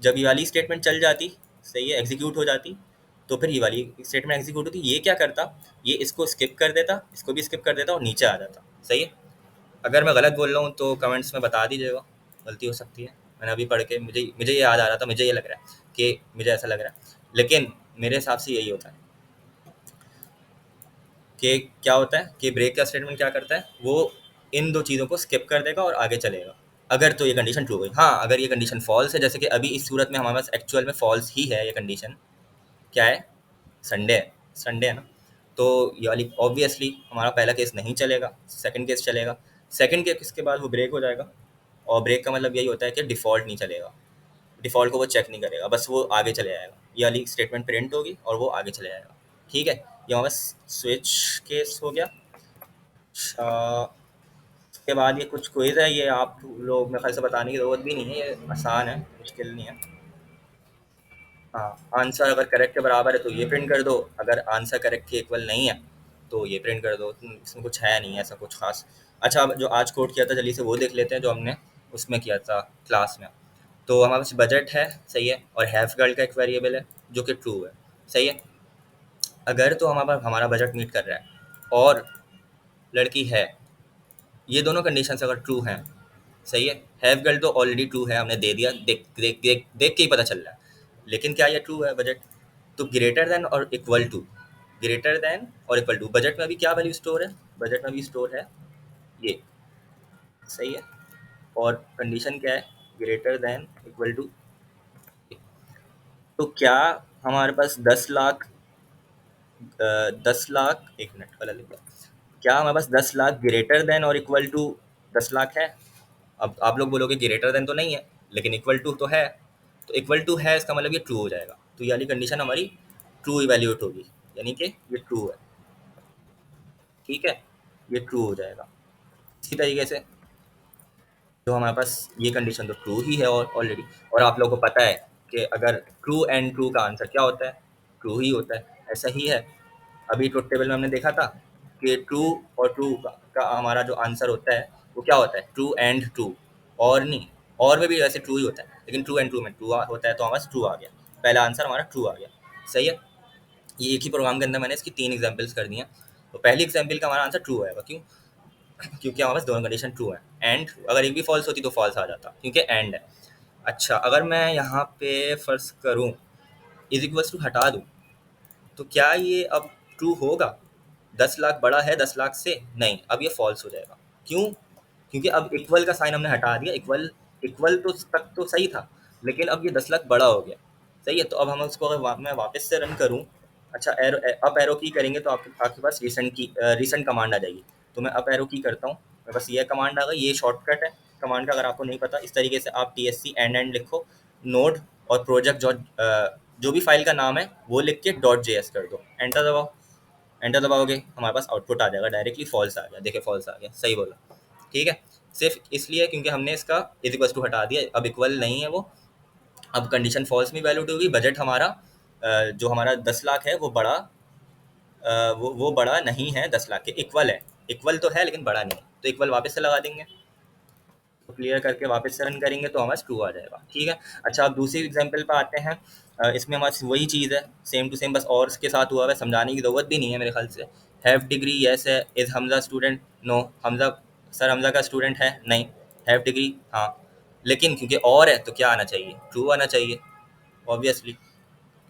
[SPEAKER 1] जब ये वाली स्टेटमेंट चल जाती, सही है, एग्जीक्यूट हो जाती, तो फिर ये वाली स्टेटमेंट एग्जीक्यूट होती, ये क्या करता, ये इसको स्किप कर देता, इसको भी स्किप कर देता और नीचे आ जाता, सही है। अगर मैं गलत बोल रहा हूँ तो कमेंट्स में बता दीजिएगा, गलती हो सकती है। मैंने अभी पढ़ के मुझे मुझे ये याद आ रहा था, मुझे ये लग रहा है कि मुझे ऐसा लग रहा है, लेकिन मेरे हिसाब से यही होता है कि क्या होता है कि ब्रेक का स्टेटमेंट क्या करता है, वो इन दो चीज़ों को स्किप कर देगा और आगे चलेगा। अगर तो ये कंडीशन ट्रू गई, हाँ, अगर ये कंडीशन फॉल्स है, जैसे कि अभी इस सूरत में हमारे पास एक्चुअल में फॉल्स ही है ये कंडीशन, क्या है, संडे है, संडे है ना, तो ये वाली ऑब्वियसली हमारा पहला केस नहीं चलेगा, सेकंड केस चलेगा। सेकंड केस के बाद वो ब्रेक हो जाएगा, और ब्रेक का मतलब यही होता है कि डिफ़ॉल्ट नहीं चलेगा, डिफ़ॉल्ट को वो चेक नहीं करेगा, बस वो आगे चले जाएगा, ये वाली स्टेटमेंट प्रिंट होगी और वो आगे चले जाएगा, ठीक है। ये हमारा स्विच केस हो गया। अच्छा, उसके बाद ये कुछ क्विज़ है, ये आप लोग मेरे ख्याल से बताने की ज़रूरत भी नहीं है, ये आसान है, मुश्किल नहीं है। हाँ, आंसर अगर करेक्ट के बराबर है तो ये प्रिंट कर दो, अगर आंसर करेक्ट के इक्वल नहीं है तो ये प्रिंट कर दो, इसमें कुछ है नहीं ऐसा कुछ खास। अच्छा, अब जो आज कोड किया था जल्दी से वो देख लेते हैं, जो हमने उसमें किया था क्लास में। तो हमारे पास बजट है, सही है, और हैव गर्ल का एक वेरिएबल है जो कि ट्रू है, सही है। अगर तो हमारा बजट मीट कर रहा है और लड़की है, ये दोनों कंडीशंस अगर ट्रू हैं, सही है। हैव गर्ल तो ऑलरेडी ट्रू है, हमने दे दिया, देख देख देख देख के ही पता चल रहा है। लेकिन क्या ये ट्रू है बजट? तो ग्रेटर देन और इक्वल टू, ग्रेटर देन और इक्वल टू, बजट में अभी क्या वैल्यू स्टोर है? बजट में अभी स्टोर है ये, सही है। और कंडीशन क्या है? Greater than equal to. तो क्या हमारे पास 10 लाख, 10 लाख, एक मिनट वाला लिख दो। क्या हमारे पास 10 लाख ग्रेटर देन और इक्वल टू 10 लाख है? अब आप लोग बोलोगे ग्रेटर देन तो नहीं है, लेकिन इक्वल टू तो है। तो इक्वल टू है, इसका मतलब ये ट्रू हो जाएगा। तो ये वाली कंडीशन हमारी ट्रू इवैल्यूएट होगी, यानी कि ये ट्रू है, ठीक है, ये ट्रू हो जाएगा। इसी तरीके से जो हमारे पास ये कंडीशन तो ट्रू ही है ऑलरेडी। और आप लोगों को पता है कि अगर ट्रू एंड ट्रू का आंसर क्या होता है? ट्रू ही होता है, ऐसा ही है। अभी ट्रुथ टेबल में हमने देखा था कि ट्रू और ट्रू का हमारा जो आंसर होता है वो क्या होता है? True and true. और नहीं, और में भी वैसे ट्रू ही होता है, लेकिन ट्रू एंड ट्रू में ट्रू होता है, तो हमारे पास ट्रू आ गया, पहला आंसर हमारा ट्रू आ गया, सही है। ये एक ही प्रोग्राम के अंदर मैंने इसकी 3 एग्जाम्पल्स कर दी हैं। तो पहली एग्जाम्पल का हमारा आंसर ट्रू आएगा, क्यों? क्योंकि हमारे पास दोनों कंडीशन ट्रू है। एंड अगर एक भी फॉल्स होती तो फॉल्स आ जाता, क्योंकि एंड है। अच्छा, अगर मैं यहाँ पे फर्ज करूँ, इज इक्वल्स टू हटा दूँ, तो क्या ये अब ट्रू होगा? 10 लाख बड़ा है 10 लाख से? नहीं, अब ये फॉल्स हो जाएगा। क्यों? क्योंकि अब इक्वल का साइन हमने हटा दिया। इक्वल इक्वल तो तक तो सही था, लेकिन अब ये 10 लाख बड़ा हो गया, सही है। तो अब हम उसको अगर मैं वापस से रन करूँ, अच्छा, एरो अप एरो की करेंगे तो आपके पास रिसेंट कमांड आ जाएगी। तो मैं अप एरो की करता हूँ, मेरे पास ये कमांड आ गई, ये शॉर्टकट है कमांड का। अगर आपको नहीं पता, इस तरीके से आप TSC एंड लिखो, नोड और प्रोजेक्ट जो भी फाइल का नाम है वो लिख के .js कर दो, एंटर दबाओ। एंटर दबाओगे हमारे पास आउटपुट आ जाएगा, डायरेक्टली फॉल्स आ गया। देखिए फॉल्स आ गया, सही बोला, ठीक है। सिर्फ इसलिए क्योंकि हमने इसका इज इक्वल टू हटा दिया, अब इक्वल नहीं है वो। अब कंडीशन फॉल्स में वैल्यूड होगी। बजट हमारा जो हमारा 10 लाख है वो बड़ा, वो बड़ा नहीं है 10 लाख के, इक्वल है। इक्वल तो है लेकिन बड़ा नहीं है, तो इक्वल वापस से लगा देंगे। तो क्लियर करके वापस से रन करेंगे तो हमारा ट्रू आ जाएगा, ठीक है। अच्छा, अब दूसरी एग्जांपल पे आते हैं। इसमें हमारे वही चीज़ है, सेम टू सेम, बस और इसके साथ हुआ है, समझाने की ज़रूरत भी नहीं है मेरे ख्याल से। हैव डिग्री यस है। Is Hamza student? No. Hamza, sir Hamza का स्टूडेंट है? नहीं। हैव डिग्री, हाँ। लेकिन क्योंकि और है तो क्या आना चाहिए? ट्रू आना चाहिए, ऑब्वियसली।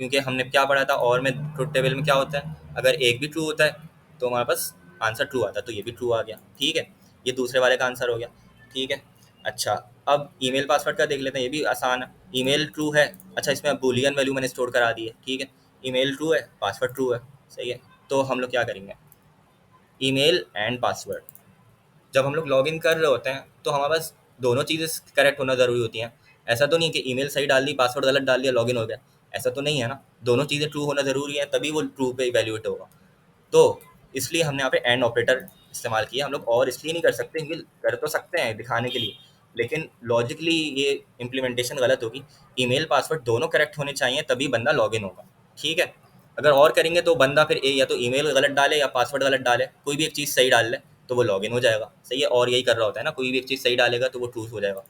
[SPEAKER 1] क्योंकि हमने क्या पढ़ा था और में, ट्रुथ टेबल में क्या होता है, अगर एक भी ट्रू होता है तो हमारे पास आंसर ट्रू आता है, तो ये भी ट्रू आ गया, ठीक है। ये दूसरे वाले का आंसर हो गया, ठीक है। अच्छा, अब ईमेल पासवर्ड का देख लेते हैं, ये भी आसान है। ईमेल ट्रू है, अच्छा, इसमें अब बूलियन वैल्यू मैंने स्टोर करा दी है, ठीक है। ईमेल ट्रू है, पासवर्ड ट्रू है, सही है। तो हम लोग क्या करेंगे? ईमेल एंड पासवर्ड, जब हम लोग लॉगिन कर रहे होते हैं तो हमारे पास दोनों चीज़ें करेक्ट होना ज़रूरी होती हैं। ऐसा तो नहीं कि ईमेल सही डाल दी, पासवर्ड गलत डाल दिया, लॉगिन हो गया, ऐसा तो नहीं है ना। दोनों चीज़ें ट्रू होना ज़रूरी है, तभी वो ट्रू पे इवैल्यूएट होगा। तो इसलिए हमने यहाँ पे एंड ऑपरेटर इस्तेमाल किया। हम लोग और इसलिए नहीं कर सकते, क्योंकि कर तो सकते हैं दिखाने के लिए, लेकिन लॉजिकली ये इम्प्लीमेंटेशन गलत होगी। ईमेल पासवर्ड दोनों करेक्ट होने चाहिए, तभी बंदा लॉगिन होगा, ठीक है। अगर और करेंगे तो बंदा फिर या तो ईमेल गलत डाले या पासवर्ड गलत डाले, कोई भी एक चीज़ सही डाल ले तो वो लॉगिन हो जाएगा, सही है। और यही कर रहा होता है ना, कोई भी एक चीज़ सही डालेगा तो वो ट्रू हो जाएगा।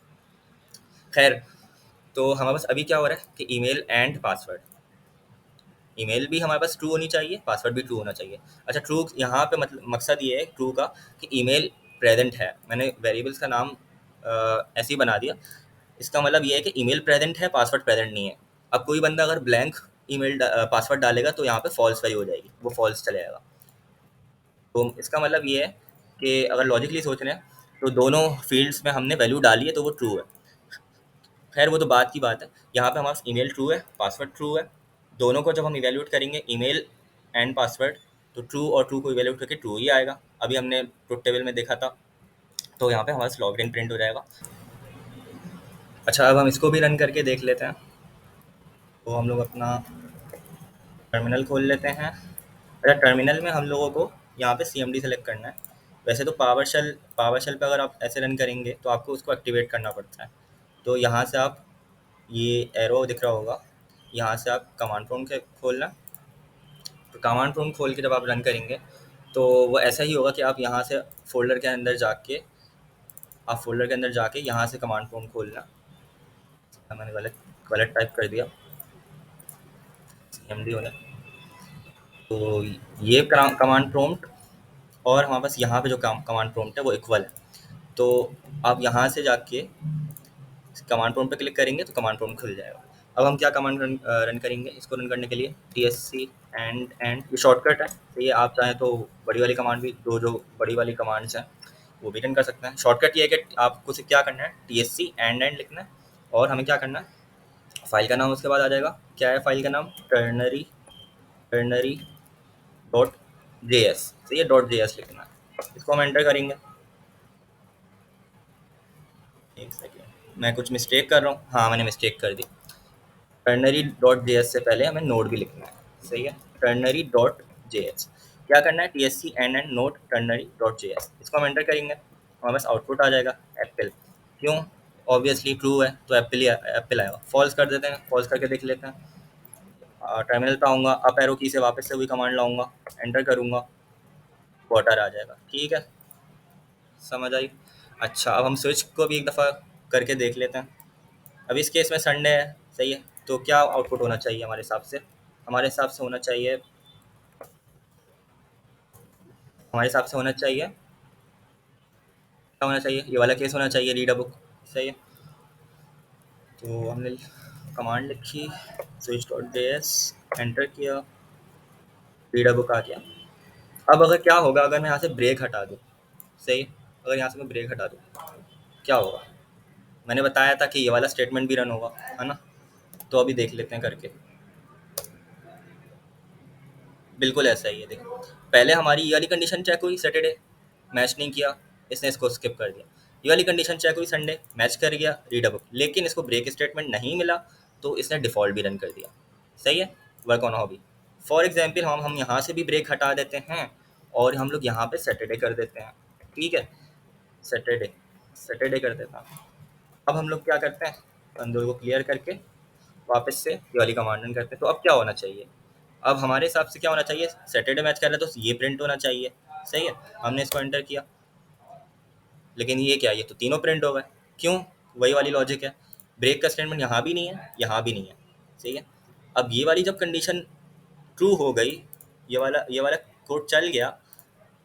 [SPEAKER 1] खैर, तो हमारे पास अभी क्या हो रहा है कि ईमेल एंड पासवर्ड, ईमेल भी हमारे पास ट्रू होनी चाहिए, पासवर्ड भी ट्रू होना चाहिए। अच्छा, ट्रू यहाँ पे मतलब मकसद ये है ट्रू का कि ईमेल प्रेजेंट है। मैंने वेरिएबल्स का नाम ऐसे ही बना दिया। इसका मतलब ये है कि ईमेल प्रेजेंट है, पासवर्ड प्रेजेंट नहीं है। अब कोई बंदा अगर ब्लैंक ईमेल पासवर्ड डालेगा तो यहाँ पे फॉल्स वैल्यू हो जाएगी, वो फॉल्स चले जाएगा। तो इसका मतलब ये है कि अगर लॉजिकली सोच रहे हैं तो दोनों फील्ड्स में हमने वैल्यू डाली है तो वो ट्रू है। खैर वो तो बात की बात है। यहाँ पे हमारा ईमेल ट्रू है, पासवर्ड ट्रू है। दोनों को जब हम इवेल्यूट करेंगे, ईमेल एंड पासवर्ड, तो ट्रू और ट्रू को इवेल्यूट करके ट्रू ही आएगा। अभी हमने ट्रुथ टेबल में देखा था, तो यहाँ पे हमारा लॉग्ड इन प्रिंट हो जाएगा। अच्छा, अब हम इसको भी रन करके देख लेते हैं। तो हम लोग अपना टर्मिनल खोल लेते हैं। अच्छा, टर्मिनल में हम लोगों को यहाँ पे CMD सेलेक्ट करना है। वैसे तो पावर शेल पे अगर आप ऐसे रन करेंगे तो आपको उसको एक्टिवेट करना पड़ता है। तो यहाँ से आप, ये एरो दिख रहा होगा, यहाँ से आप कमांड प्रॉम्प्ट खोलना। तो कमांड प्रॉम्प्ट खोल के जब आप रन करेंगे तो वो ऐसा ही होगा कि आप यहाँ से फ़ोल्डर के अंदर जाके यहाँ से कमांड प्रॉम्प्ट खोलना। मैंने गलत गलत टाइप कर दिया, CMD होना। तो ये कमांड प्रॉम्प्ट और हमारे पास यहाँ पे जो कमांड प्रॉम्प्ट है वो इक्वल है। तो आप यहाँ से जाके कमांड प्रॉम्प्ट पे क्लिक करेंगे तो कमांड प्रॉम्प्ट खुल जाएगा। अब हम क्या कमांड रन करेंगे इसको रन करने के लिए, TSC एंड ये शॉर्टकट है। तो ये आप चाहें तो बड़ी वाली कमांड भी, दो जो बड़ी वाली कमांड्स हैं वो भी रन कर सकते हैं। शॉर्टकट ये है कि आपको सिर्फ क्या करना है, TSC एंड लिखना है और हमें क्या करना है, फाइल का नाम उसके बाद आ जाएगा। क्या है फाइल का नाम, टर्नरी डॉट JS। तो ये डॉट JS लिखना है, इसको हम एंटर करेंगे। एक सेकेंड, मैं कुछ मिस्टेक कर रहा हूँ, हाँ मैंने मिस्टेक कर दी। टर्नरी डॉट JS से पहले हमें नोड भी लिखना है, सही है। टर्नरी डॉट JS क्या करना है, TSC and node ternary dot JS, इसको हम एंटर करेंगे, हमारे पास आउटपुट आ जाएगा एप्पल। क्यों, ऑब्वियसली ट्रू है तो एप्पल आएगा। फॉल्स कर देते हैं, फॉल्स करके देख लेते हैं। टर्मिनल पे आऊँगा, अप एरो की से वापस से वही कमांड लाऊंगा, एंटर करूँगा, वाटर आ जाएगा। ठीक है, समझ आई। अच्छा, अब हम स्विच को भी एक दफ़ा करके देख लेते हैं। अब इस केस में संडे है, सही है, तो क्या आउटपुट होना चाहिए हमारे हिसाब से, हमारे हिसाब से होना चाहिए हमारे हिसाब से होना चाहिए क्या होना चाहिए, ये वाला केस होना चाहिए, रीड अ बुक, सही है। तो हमने कमांड लिखी, स्विच डॉट JS, एंटर किया, रीड अ बुक आ गया। अब अगर क्या होगा, अगर मैं यहाँ से ब्रेक हटा दूँ, सही है, अगर यहाँ से मैं ब्रेक हटा दूँ क्या होगा, मैंने बताया था कि ये वाला स्टेटमेंट भी रन होगा, है ना। तो अभी देख लेते हैं करके। बिल्कुल ऐसा ही है, देखो पहले हमारी ये वाली कंडीशन चेक हुई, सैटरडे मैच नहीं किया, इसने इसको स्किप कर दिया। ये वाली कंडीशन चेक हुई, संडे मैच कर गया, रीड अ बुक, लेकिन इसको ब्रेक स्टेटमेंट नहीं मिला तो इसने डिफ़ॉल्ट भी रन कर दिया, सही है। Work on hobby, for example हम यहाँ से भी ब्रेक हटा देते हैं और हम लोग यहाँ पे सैटरडे कर देते हैं, ठीक है, सैटरडे सैटरडे कर देता हूँ। अब हम लोग क्या करते हैं, कंसोल को क्लियर करके वापस से ये वाली कमांड रन करते हैं। तो अब क्या होना चाहिए, अब हमारे हिसाब से क्या होना चाहिए, सैटरडे मैच कर रहे हैं तो ये प्रिंट होना चाहिए, सही है। हमने इसको एंटर किया, लेकिन ये क्या, ये तो तीनों प्रिंट हो गए। क्यों, वही वाली लॉजिक है, ब्रेक का स्टेटमेंट यहाँ भी नहीं है, यहाँ भी नहीं है, सही है। अब ये वाली जब कंडीशन ट्रू हो गई, ये वाला कोड चल गया,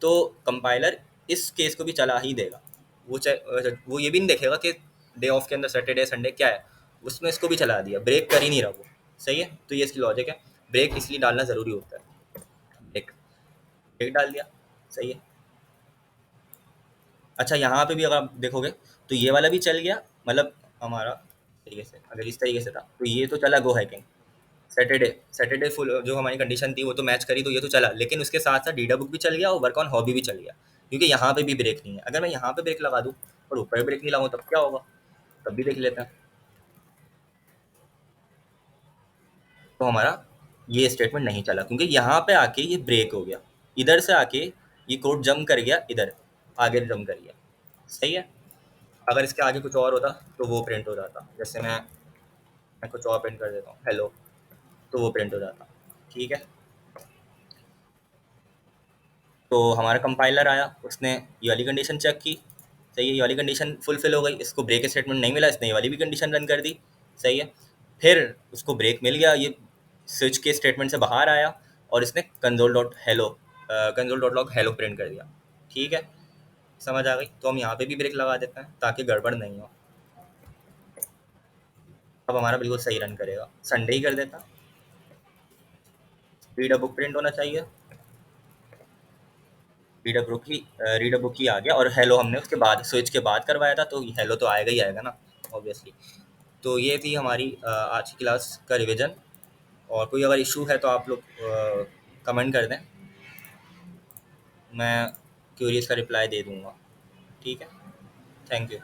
[SPEAKER 1] तो कंपाइलर इस केस को भी चला ही देगा। वो ये भी नहीं देखेगा कि डे ऑफ के अंदर सैटरडे संडे क्या है, उसमें इसको भी चला दिया, ब्रेक कर ही नहीं रहा वो, सही है। तो ये इसकी लॉजिक है, ब्रेक इसलिए डालना ज़रूरी होता है। ब्रेक ब्रेक डाल दिया, सही है। अच्छा, यहाँ पे भी अगर आप देखोगे तो ये वाला भी चल गया, मतलब हमारा तरीके से, अगर इस तरीके से था तो ये तो चला गो हैकिंग, सैटरडे सैटरडे फुल जो हमारी कंडीशन थी वो तो मैच करी, तो ये तो चला, लेकिन उसके साथ साथ डीडा बुक भी चल गया और वर्क ऑन हॉबी भी चल गया, क्योंकि यहाँ पे भी ब्रेक नहीं है। अगर मैं यहाँ पे ब्रेक लगा दूँ और ऊपर ब्रेक नहीं लगाऊँ तब क्या होगा, तब भी देख लेते हैं। तो हमारा ये स्टेटमेंट नहीं चला क्योंकि यहाँ पे आके ये ब्रेक हो गया, इधर से आके ये कोड जंप कर गया, इधर आगे जंप कर गया, सही है। अगर इसके आगे कुछ और होता तो वो प्रिंट हो जाता, जैसे मैं कुछ और प्रिंट कर देता हूँ, हेलो, तो वो प्रिंट हो जाता, ठीक है। तो हमारा कंपाइलर आया, उसने ये वाली कंडीशन चेक की, सही है, ये वाली कंडीशन फुलफिल हो गई, इसको ब्रेक स्टेटमेंट नहीं मिला, इसने ये वाली भी कंडीशन रन कर दी, सही है। फिर उसको ब्रेक मिल गया, ये स्विच के स्टेटमेंट से बाहर आया और इसने console dot log hello print कर दिया, ठीक है, समझ आ गई। तो हम यहाँ पे भी ब्रेक लगा देते हैं ताकि गड़बड़ नहीं हो। अब हमारा बिल्कुल सही रन करेगा, संडे ही कर देता, रीड अ बुक प्रिंट होना चाहिए, रीड अ बुक ही आ गया, और हेलो हमने उसके बाद स्विच के बाद करवाया था तो हेलो तो आएगा ही आएगा ना, ऑब्वियसली। तो ये थी हमारी आज की क्लास का रिवीजन, और कोई अगर इशू है तो आप लोग कमेंट कर दें, मैं क्यूरीज का रिप्लाई दे दूँगा, ठीक है। Thank you.